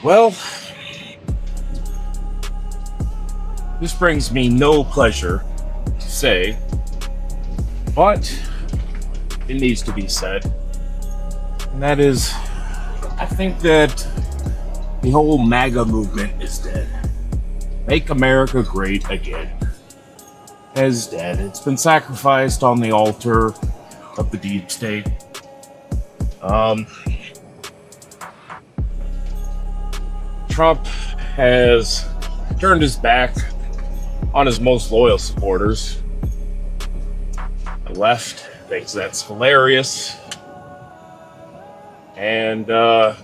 Well, this brings me no pleasure to say, but it needs to be said. And that is, I think that the whole Maga movement is dead. Make America Great Again is dead. It's been sacrificed on the altar of the deep state. Trump has turned his back on his most loyal supporters. The left thinks that's hilarious. And I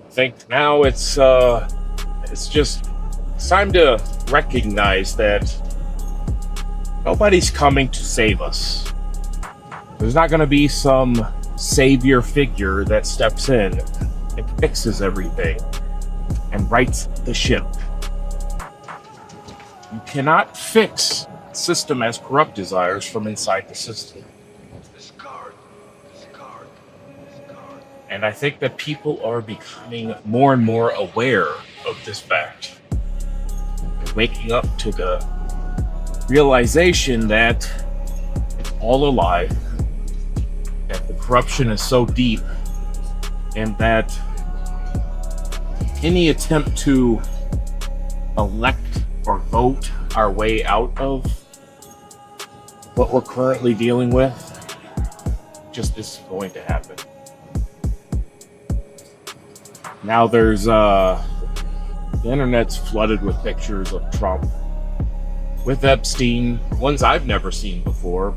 think now it's time to recognize that nobody's coming to save us. There's not going to be some savior figure that steps in and fixes everything and rights the ship. You cannot fix the system as corrupt desires from inside the system. And I think that people are becoming more and more aware of this fact. They're waking up to the realization that it's all a lie, that the corruption is so deep, and that any attempt to elect or vote our way out of what we're currently dealing with just isn't going to happen. Now there's the internet's flooded with pictures of Trump with Epstein, ones I've never seen before.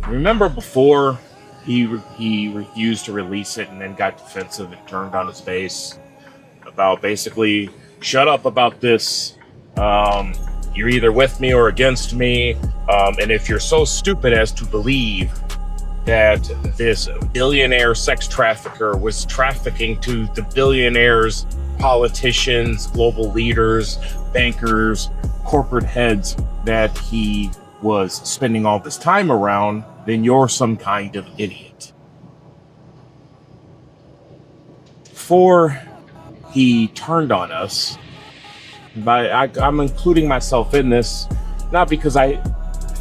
Remember before he refused to release it and then got defensive and turned on his face about basically, shut up about this. You're either with me or against me. And if you're so stupid as to believe that this billionaire sex trafficker was trafficking to the billionaires, politicians, global leaders, bankers, corporate heads that he was spending all this time around, then you're some kind of idiot. Before he turned on us, I'm including myself in this, not because I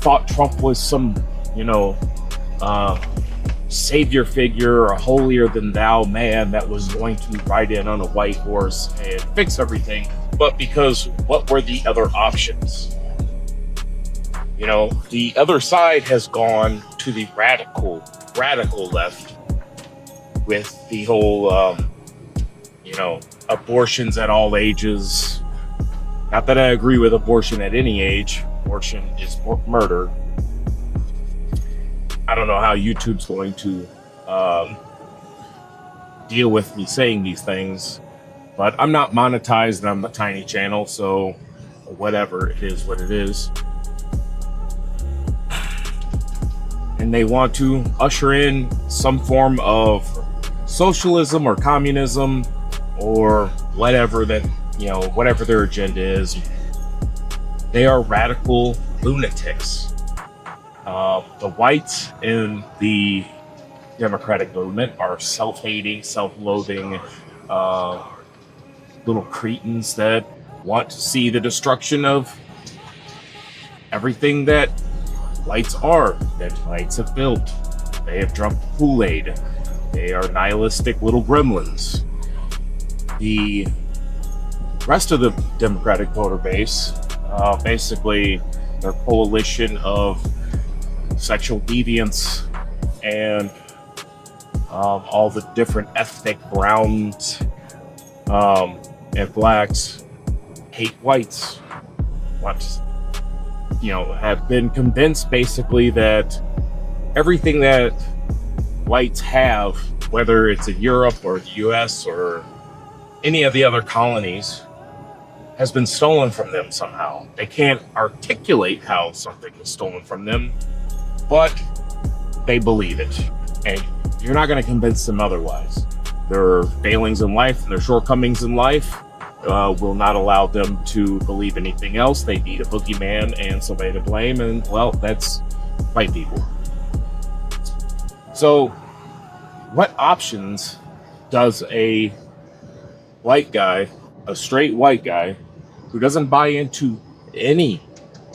thought Trump was some, savior figure or holier than thou man that was going to ride in on a white horse and fix everything, but because what were the other options? The other side has gone to the radical left with the whole, abortions at all ages. Not that I agree with abortion at any age. Abortion is murder. I don't know how YouTube's going to deal with me saying these things, but I'm not monetized and I'm a tiny channel, so whatever, it is what it is. And they want to usher in some form of socialism or communism or whatever that, whatever their agenda is. They are radical lunatics. The whites in the Democratic movement are self-hating, self-loathing little cretins that want to see the destruction of everything that whites are, that whites have built. They have drunk Kool-Aid. They are nihilistic little gremlins. The rest of the Democratic voter base, basically their coalition of sexual deviants and all the different ethnic browns and blacks hate whites. Have been convinced basically that everything that whites have, whether it's in Europe or the US or any of the other colonies, has been stolen from them somehow. They can't articulate how something was stolen from them, but they believe it. And you're not going to convince them otherwise. Their failings in life and their shortcomings in life will not allow them to believe anything else. They need a boogeyman and somebody to blame, and well, that's white people. So what options does a white guy, a straight white guy, who doesn't buy into any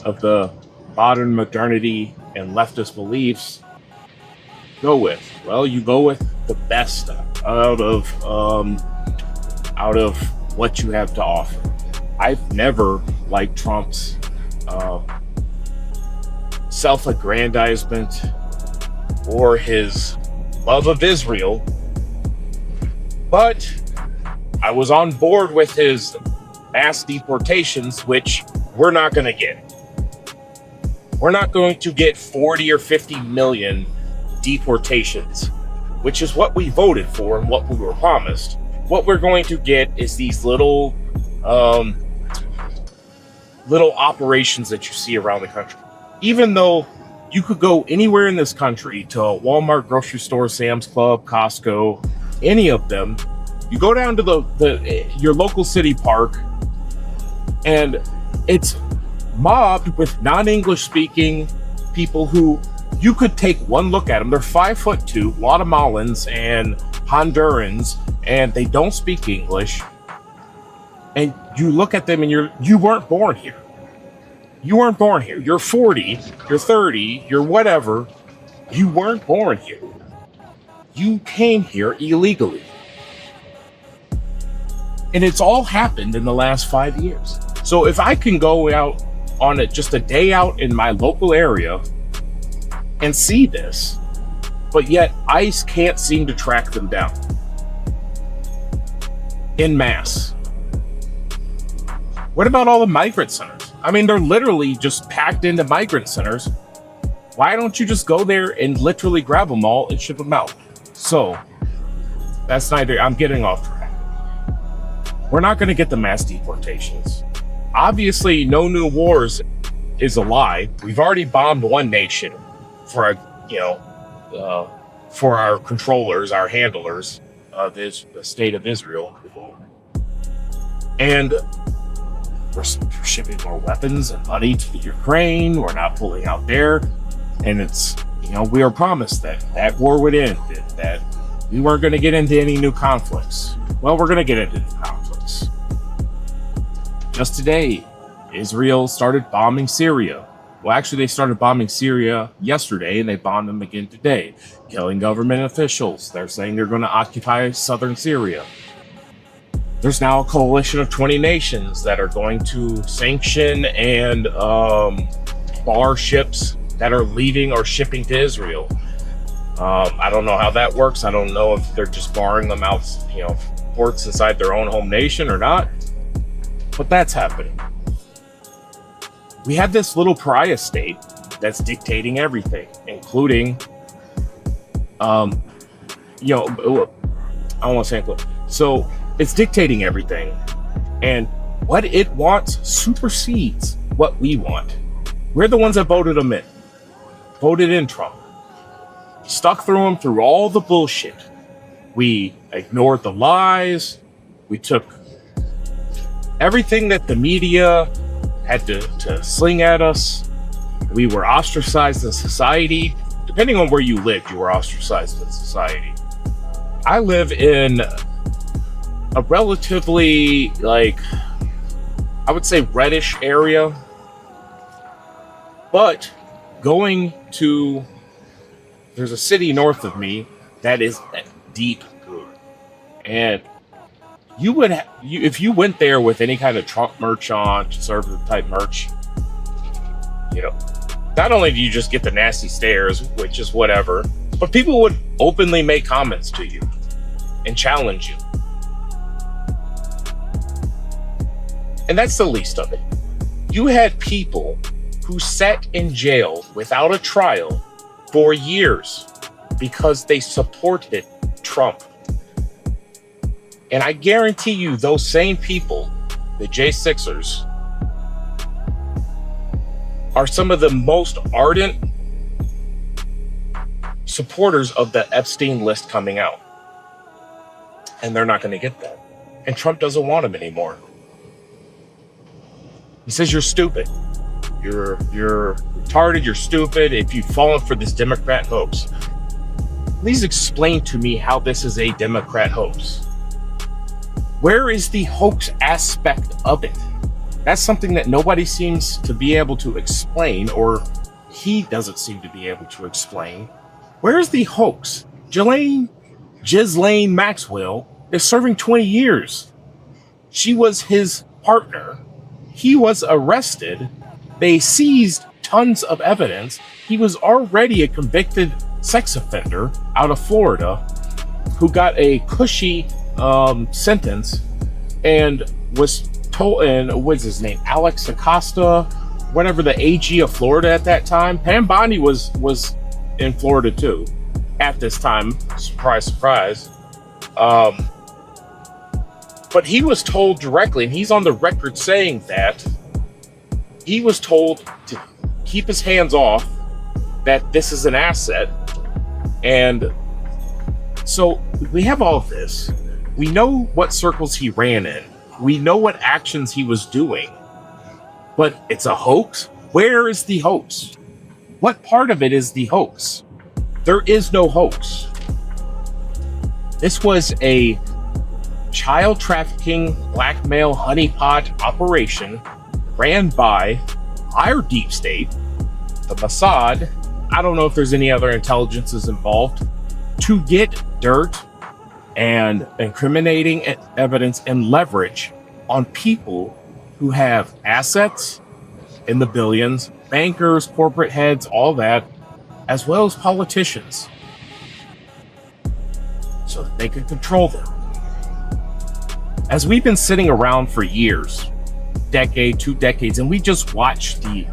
of the modern modernity and leftist beliefs go with? Well, you go with the best out of what you have to offer. I've never liked Trump's self-aggrandizement or his love of Israel, but I was on board with his mass deportations, which we're not going to get. We're not going to get 40 or 50 million deportations, which is what we voted for and what we were promised. What we're going to get is these little operations that you see around the country. Even though you could go anywhere in this country to a Walmart, grocery store, Sam's Club, Costco, any of them, you go down to your local city park, and it's mobbed with non-English speaking people who you could take one look at them. They're 5'2", Guatemalans and Hondurans, and they don't speak English. And you look at them and you weren't born here. You weren't born here. You're 40, you're 30, you're whatever. You weren't born here. You came here illegally. And it's all happened in the last 5 years. So if I can go out on just a day out in my local area and see this, but yet ICE can't seem to track them down en masse. What about all the migrant centers? I mean, they're literally just packed into migrant centers. Why don't you just go there and literally grab them all and ship them out? So that's neither. I'm getting off track. We're not going to get the mass deportations. Obviously, no new wars is a lie. We've already bombed one nation for our controllers, our handlers of the state of Israel, and we're shipping more weapons and money to the Ukraine. We're not pulling out there, and it's we were promised that war would end, that we weren't going to get into any new conflicts. Well, we're going to get into new conflicts. Just today, Israel started bombing Syria. Well, actually, they started bombing Syria yesterday, and they bombed them again today, killing government officials. They're saying they're going to occupy southern Syria. There's now a coalition of 20 nations that are going to sanction and bar ships that are leaving or shipping to Israel. I don't know how that works. I don't know if they're just barring them out, ports inside their own home nation or not. But that's happening. We have this little pariah state that's dictating everything, including, I don't want to say include. So it's dictating everything, and what it wants supersedes what we want. We're the ones that voted in Trump. Stuck through him through all the bullshit. We ignored the lies. We took everything that the media had to sling at us. We were ostracized in society. Depending on where you lived, you were ostracized in society. I live in a relatively, I would say reddish area. But there's a city north of me that is deep blue. And if you went there with any kind of Trump merch on, conservative type merch, not only do you just get the nasty stares, which is whatever, but people would openly make comments to you and challenge you. And that's the least of it. You had people who sat in jail without a trial for years because they supported Trump. And I guarantee you those same people, the J6ers, are some of the most ardent supporters of the Epstein list coming out. And they're not going to get that. And Trump doesn't want them anymore. He says you're stupid. You're retarded, you're stupid if you've fallen for this Democrat hoax. Please explain to me how this is a Democrat hoax. Where is the hoax aspect of it? That's something that nobody seems to be able to explain, or he doesn't seem to be able to explain. Where's the hoax? Ghislaine Maxwell is serving 20 years. She was his partner. He was arrested. They seized tons of evidence. He was already a convicted sex offender out of Florida who got a cushy sentence and was told, and what's his name? Alex Acosta, whatever, the AG of Florida at that time. Pam Bondi was in Florida too at this time. Surprise, surprise. But he was told directly, and he's on the record saying that he was told to keep his hands off, that this is an asset. And so we have all of this. We know what circles he ran in. We know what actions he was doing. But it's a hoax? Where is the hoax? What part of it is the hoax? There is no hoax. This was a child trafficking, blackmail, honeypot operation ran by our deep state, the Mossad. I don't know if there's any other intelligences involved, to get dirt and incriminating evidence and leverage on people who have assets in the billions, bankers, corporate heads, all that, as well as politicians, so that they can control them. As we've been sitting around for years, decade, 2 decades, and we just watched the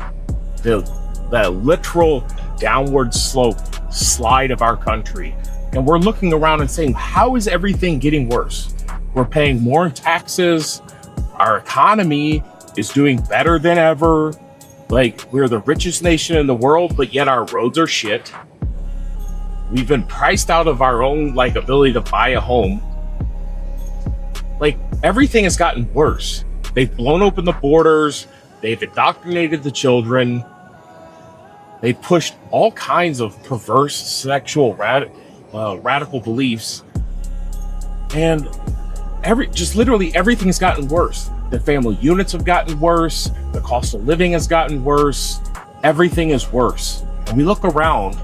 literal downward slope slide of our country, and we're looking around and saying, how is everything getting worse? We're paying more in taxes. Our economy is doing better than ever. Like, we're the richest nation in the world, but yet our roads are shit. We've been priced out of our own, ability to buy a home. Everything has gotten worse. They've blown open the borders. They've indoctrinated the children. They pushed all kinds of perverse sexual radical beliefs. And literally everything's gotten worse. The family units have gotten worse. The cost of living has gotten worse. Everything is worse. And we look around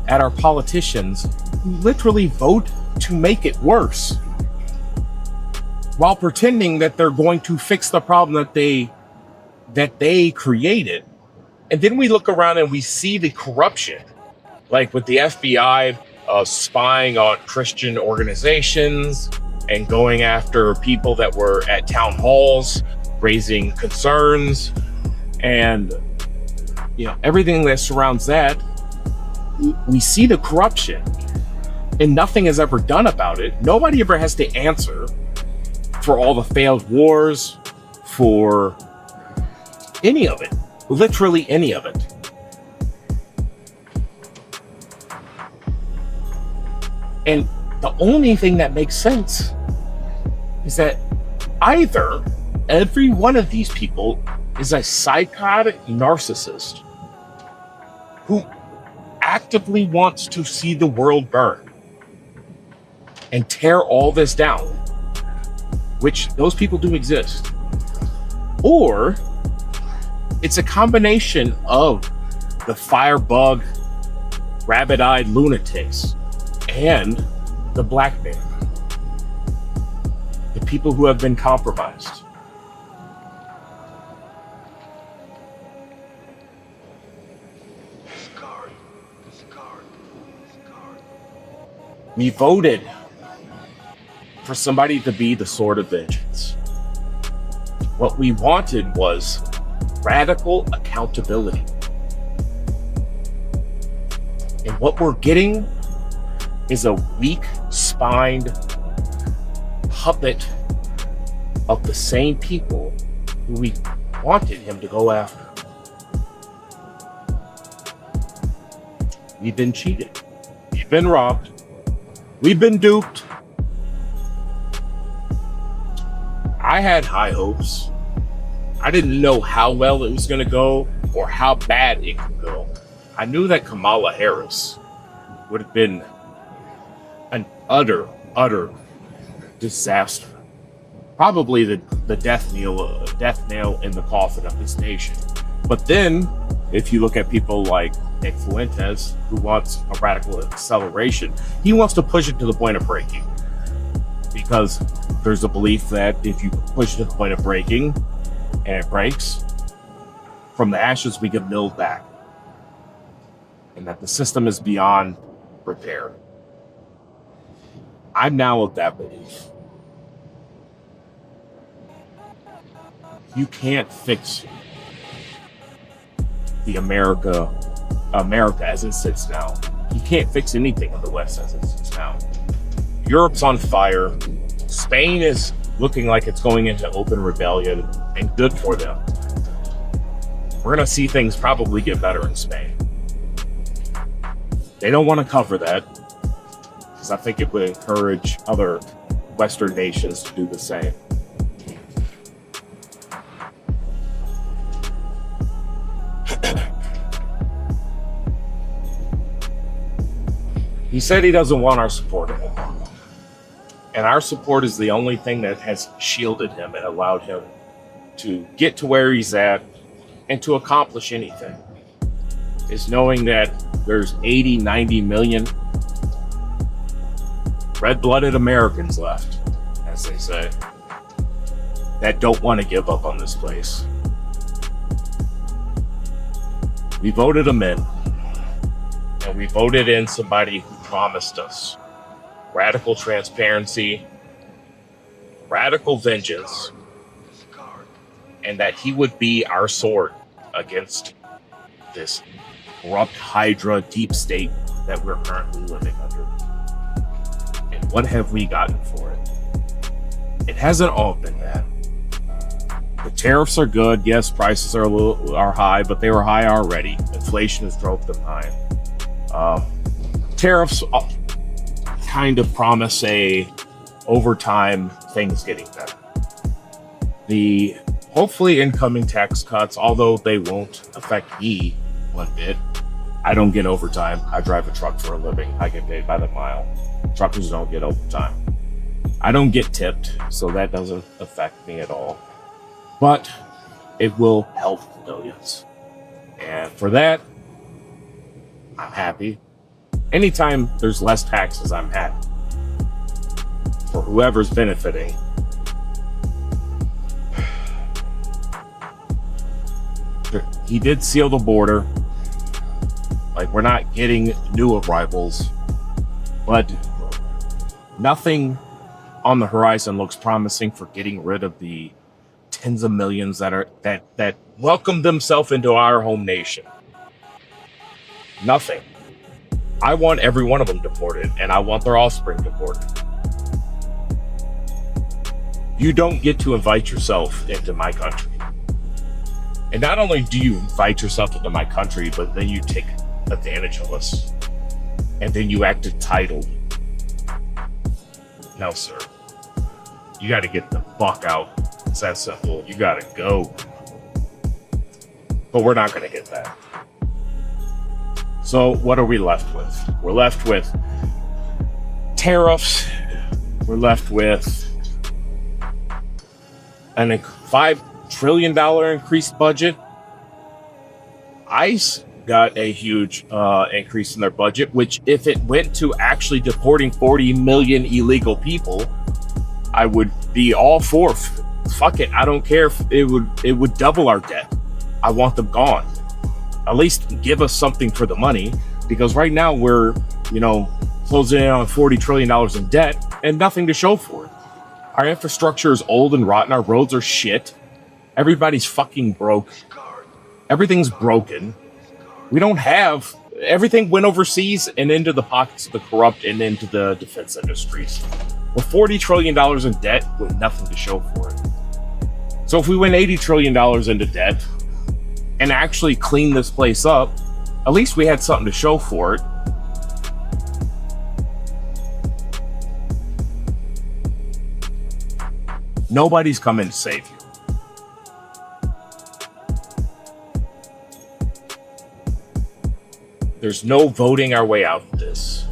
at our politicians who literally vote to make it worse, while pretending that they're going to fix the problem that they created. And then we look around and we see the corruption, like with the FBI spying on Christian organizations and going after people that were at town halls, raising concerns, and everything that surrounds that. We see the corruption, and nothing is ever done about it. Nobody ever has to answer for all the failed wars, for any of it, literally any of it. And the only thing that makes sense is that either every one of these people is a psychotic narcissist who actively wants to see the world burn and tear all this down, which those people do exist, or it's a combination of the firebug, rabbit-eyed lunatics and the black man, the people who have been compromised. We voted for somebody to be the sword of vengeance. What we wanted was radical accountability. And what we're getting is a weak-spined puppet of the same people who we wanted him to go after. We've been cheated. We've been robbed. We've been duped. I had high hopes. I didn't know how well it was going to go or how bad it could go. I knew that Kamala Harris would have been an utter disaster. Probably the death nail in the coffin of this nation. But then, if you look at people like Nick Fuentes, who wants a radical acceleration, he wants to push it to the point of breaking. Because there's a belief that if you push it to the point of breaking and it breaks, from the ashes we get milled back. And that the system is beyond repair. I'm now of that belief. You can't fix the America as it sits now. You can't fix anything in the West as it sits now. Europe's on fire. Spain is looking like it's going into open rebellion, and good for them. We're going to see things probably get better in Spain. They don't want to cover that because I think it would encourage other Western nations to do the same. He said he doesn't want our support anymore. And our support is the only thing that has shielded him and allowed him to get to where he's at and to accomplish anything. Is knowing that there's 80, 90 million red-blooded Americans left, as they say, that don't want to give up on this place. We voted them in. And we voted in somebody who promised us radical transparency, radical vengeance, and that he would be our sword against this corrupt Hydra deep state that we're currently living under. And what have we gotten for it? It hasn't all been that. The tariffs are good. Yes, prices are high, but they were high already. Inflation has drove them high. Tariffs kind of promise over time things getting better. The hopefully incoming tax cuts, although they won't affect me one bit. I don't get overtime. I drive a truck for a living. I get paid by the mile. Truckers don't get overtime. I don't get tipped, so that doesn't affect me at all. But it will help millions. And for that, I'm happy. Anytime there's less taxes, I'm happy. For whoever's benefiting. He did seal the border. Like, we're not getting new arrivals. But nothing on the horizon looks promising for getting rid of the tens of millions that welcomed themselves into our home nation. Nothing. I want every one of them deported, and I want their offspring deported. You don't get to invite yourself into my country. And not only do you invite yourself into my country, but then you take advantage of us. And then you act entitled. No, sir. You got to get the fuck out. It's that simple. You got to go. But we're not going to get that. So what are we left with? We're left with tariffs. We're left with a $5 trillion increased budget. ICE got a huge increase in their budget, which if it went to actually deporting 40 million illegal people, I would be all for. Fuck it. I don't care if it would double our debt. I want them gone. At least give us something for the money, because right now we're, closing in on $40 trillion in debt and nothing to show for it. Our infrastructure is old and rotten. Our roads are shit. Everybody's fucking broke. Everything's broken. We don't have... Everything went overseas and into the pockets of the corrupt and into the defense industries. We're $40 trillion in debt with nothing to show for it. So if we went $80 trillion into debt and actually clean this place up, at least we had something to show for it. Nobody's coming to save you. There's no voting our way out of this.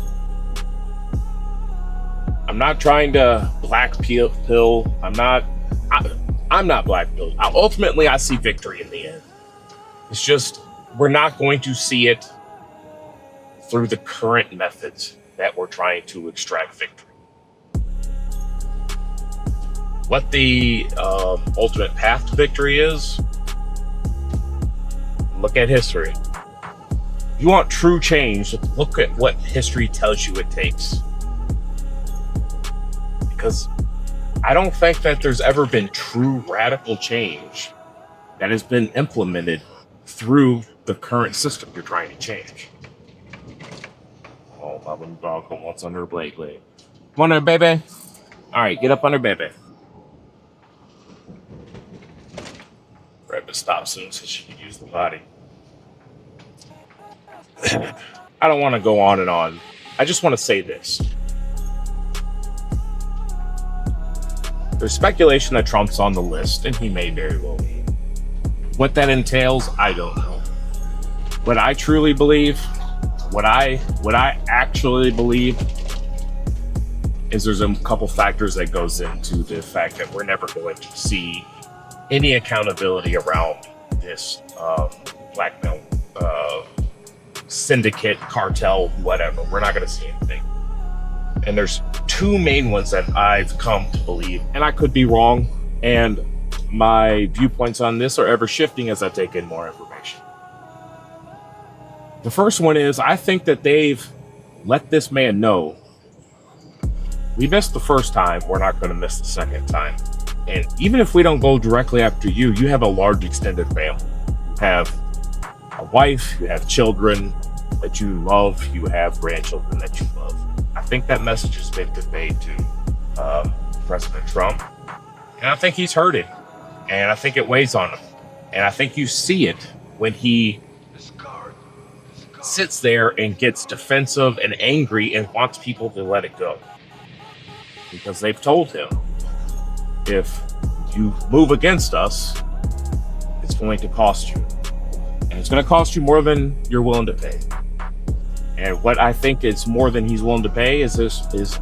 I'm not trying to black pill. I'm not black pill. Ultimately, I see victory in the end. It's just we're not going to see it through the current methods that we're trying to extract victory. What the ultimate path to victory is, look at history. If you want true change, look at what history tells you it takes. Because I don't think that there's ever been true radical change that has been implemented through the current system you're trying to change. Oh, my little dog wants under her blade. Come on there, baby. All right, get up under baby. Grab to stop soon so she can use the body. I don't want to go on and on. I just want to say this. There's speculation that Trump's on the list, and he may very well be. What that entails, I don't know. What I truly believe, what I actually believe, is there's a couple factors that goes into the fact that we're never going to see any accountability around this blackmail syndicate, cartel, whatever. We're not going to see anything. And there's two main ones that I've come to believe, and I could be wrong, and my viewpoints on this are ever shifting as I take in more information. The first one is, I think that they've let this man know, we missed the first time, we're not going to miss the second time. And even if we don't go directly after you, you have a large extended family. You have a wife, you have children that you love, you have grandchildren that you love. I think that message has been conveyed to President Trump, and I think he's heard it, and I think it weighs on him, and I think you see it when he sits there and gets defensive and angry and wants people to let it go, because they've told him, if you move against us, it's going to cost you, and it's going to cost you more than you're willing to pay. And what I think is more than he's willing to pay is his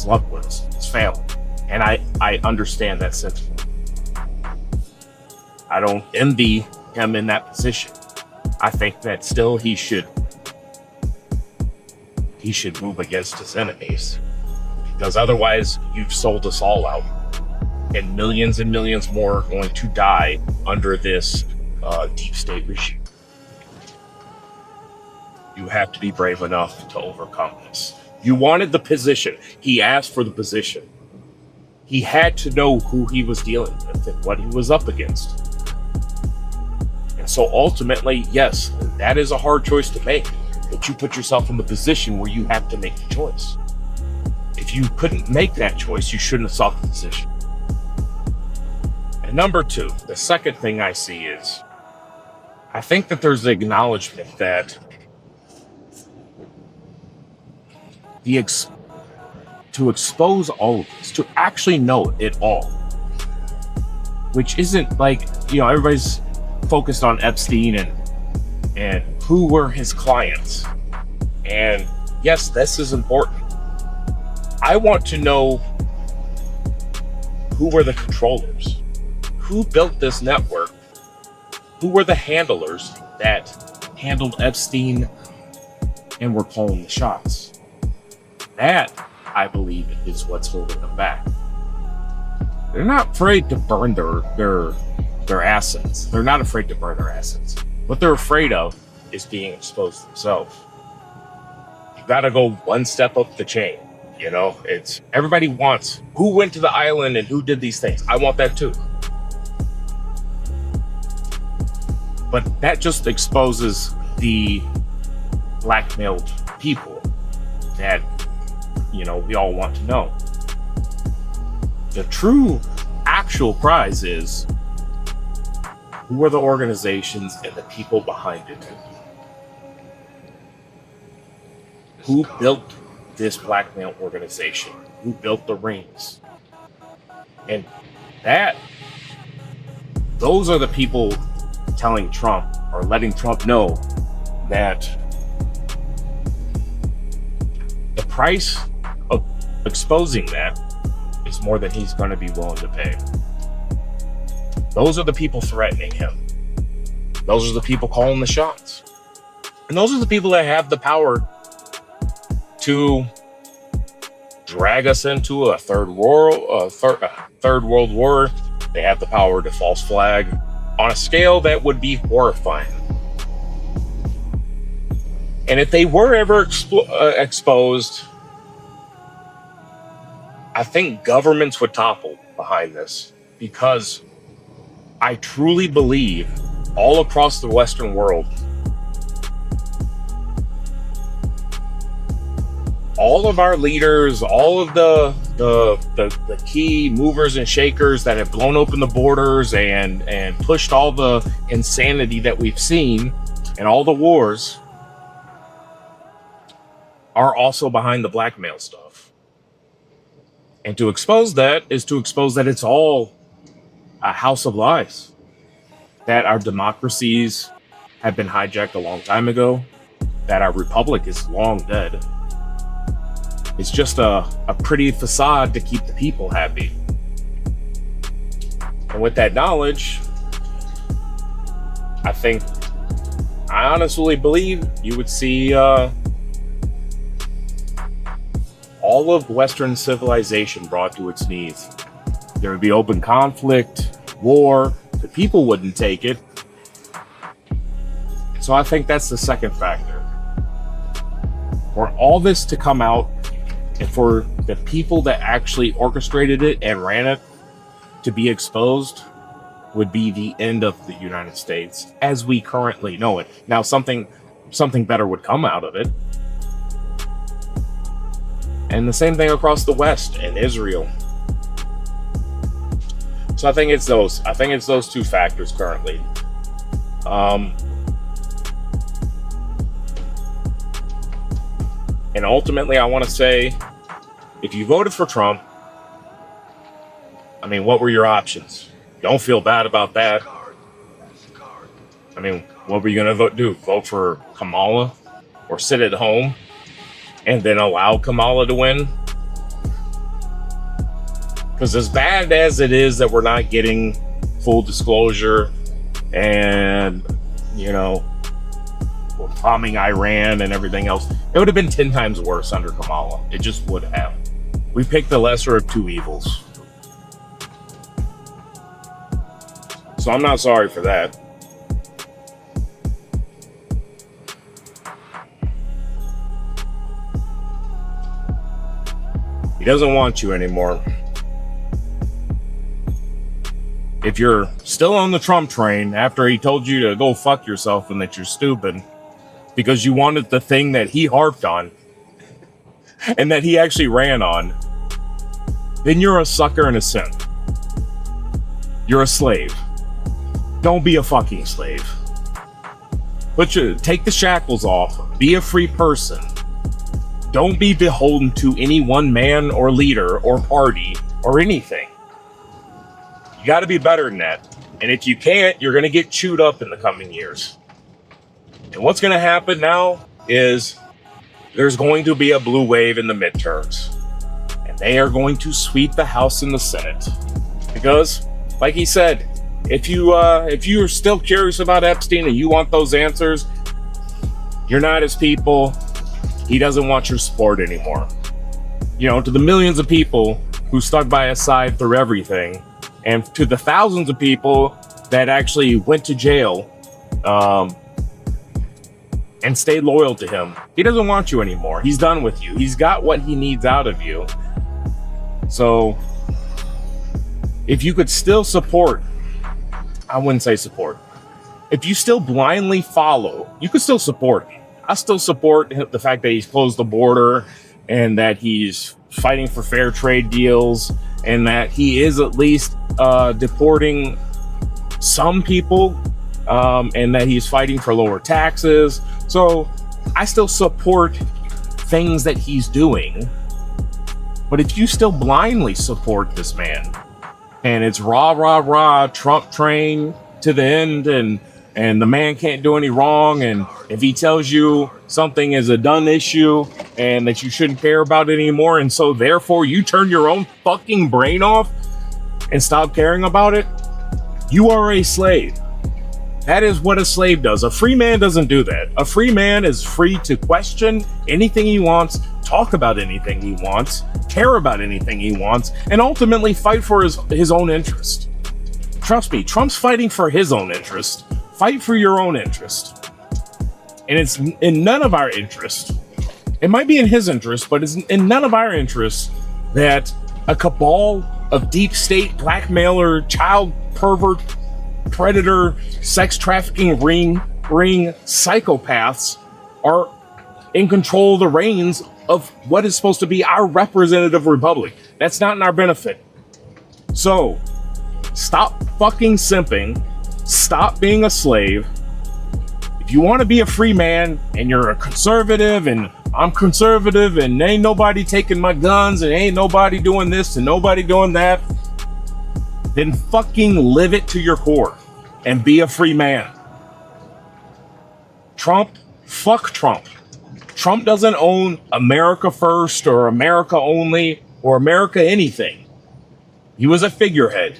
loved ones, his family. And I understand that sentiment. I don't envy him in that position. I think that still he should move against his enemies, because otherwise you've sold us all out, and millions more are going to die under this deep state regime. You have to be brave enough to overcome this. You wanted the position. He asked for the position. He had to know who he was dealing with and what he was up against. And so ultimately, yes, that is a hard choice to make, but you put yourself in the position where you have to make the choice. If you couldn't make that choice, you shouldn't have sought the position. And number two, the second thing I see is, I think that there's the acknowledgement that to expose all of this, to actually know it all, which isn't like, everybody's focused on Epstein and who were his clients. And yes, this is important. I want to know who were the controllers, who built this network, who were the handlers that handled Epstein and were calling the shots. That, I believe, is what's holding them back. They're not afraid to burn their assets. They're not afraid to burn their assets. What they're afraid of is being exposed themselves. You got to go one step up the chain. It's everybody wants who went to the island and who did these things. I want that too. But that just exposes the blackmailed people that we all want to know. The true actual prize is, who are the organizations and the people behind it? Who built this blackmail organization? Who built the rings? And those are the people telling Trump, or letting Trump know, that the price exposing that is more than he's going to be willing to pay. Those are the people threatening him. Those are the people calling the shots. And those are the people that have the power to drag us into a third world war. They have the power to false flag on a scale that would be horrifying. And if they were ever exposed, I think governments would topple behind this, because I truly believe all across the Western world, all of our leaders, all of the key movers and shakers that have blown open the borders and pushed all the insanity that we've seen and all the wars, are also behind the blackmail stuff. And to expose that is to expose that it's all a house of lies, that our democracies have been hijacked a long time ago, that our republic is long dead. It's just a pretty facade to keep the people happy. And with that knowledge, I honestly believe you would see all of Western civilization brought to its knees. There would be open conflict, war. The people wouldn't take it. So I think that's the second factor. For all this to come out, and for the people that actually orchestrated it and ran it to be exposed, would be the end of the United States as we currently know it. Now, something better would come out of it. And the same thing across the West and Israel. So I think it's those two factors currently. And ultimately, I want to say, if you voted for Trump, I mean, what were your options? Don't feel bad about that. I mean, what were you going to do? Vote for Kamala or sit at home and then allow Kamala to win? Because as bad as it is that we're not getting full disclosure and, we're bombing Iran and everything else, it would have been 10 times worse under Kamala. It just would have. We picked the lesser of two evils. So I'm not sorry for that. He doesn't want you anymore. If you're still on the Trump train after he told you to go fuck yourself and that you're stupid because you wanted the thing that he harped on and that he actually ran on, then you're a sucker and a simp. You're a slave. Don't be a fucking slave. Take the shackles off. Be a free person. Don't be beholden to any one man or leader or party or anything. You got to be better than that. And if you can't, you're going to get chewed up in the coming years. And what's going to happen now is there's going to be a blue wave in the midterms. And they are going to sweep the House and the Senate. Because, like he said, if you're still curious about Epstein and you want those answers, you're not his people. He doesn't want your support anymore. To the millions of people who stuck by his side through everything, and to the thousands of people that actually went to jail and stayed loyal to him, he doesn't want you anymore. He's done with you. He's got what he needs out of you. So if you could still support, I wouldn't say support. If you still blindly follow, you could still support him. I still support the fact that he's closed the border and that he's fighting for fair trade deals and that he is at least deporting some people and that he's fighting for lower taxes. So I still support things that he's doing. But if you still blindly support this man and it's rah, rah, rah, Trump train to the end and and the man can't do any wrong, and if he tells you something is a done issue and that you shouldn't care about it anymore, and so therefore you turn your own fucking brain off and stop caring about it, you are a slave. That is what a slave does. A free man doesn't do that. A free man is free to question anything he wants, talk about anything he wants, care about anything he wants, and ultimately fight for his own interest. Trust me, Trump's fighting for his own interest. Fight for your own interest. And it's in none of our interest. It might be in his interest, but it's in none of our interests that a cabal of deep state blackmailer, child pervert, predator, sex trafficking ring psychopaths are in control of the reins of what is supposed to be our representative republic. That's not in our benefit. So, stop fucking simping. Stop being a slave. If you want to be a free man and you're a conservative and I'm conservative and ain't nobody taking my guns and ain't nobody doing this and nobody doing that, then fucking live it to your core and be a free man. Trump, fuck Trump. Trump doesn't own America first or America only or America anything. He was a figurehead.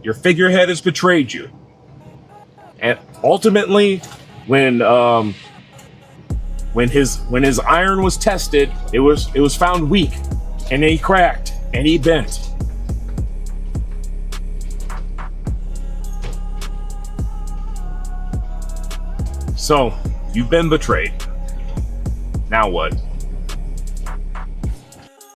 Your figurehead has betrayed you. And ultimately, when his iron was tested, it was found weak, and he cracked and he bent. So, you've been betrayed. Now what?